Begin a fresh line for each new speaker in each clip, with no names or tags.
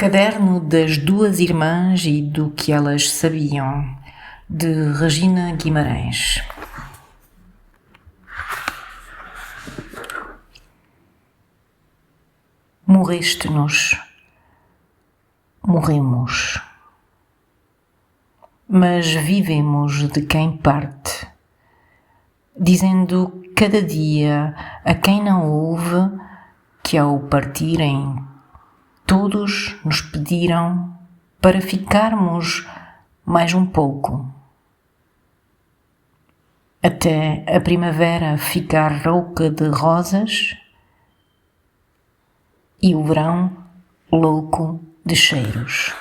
Caderno das duas irmãs e do que elas sabiam, de Regina Guimarães. Morreste-nos, morremos, mas vivemos de quem parte, dizendo cada dia a quem não ouve que ao partirem todos nos pediram para ficarmos mais um pouco, até a primavera ficar rouca de rosas e o verão louco de cheiros.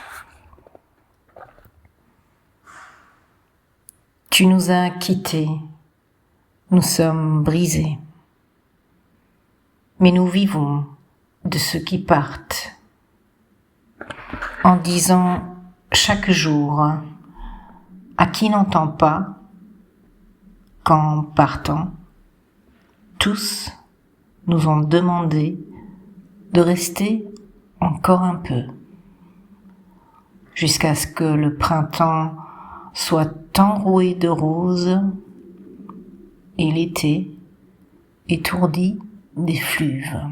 Tu nous as quittés, nous sommes brisés, mais nous vivons de ceux qui partent, en disant chaque jour à qui n'entend pas qu'en partant, tous nous ont demandé de rester encore un peu, jusqu'à ce que le printemps soit enroué de roses et l'été étourdi d'effluves.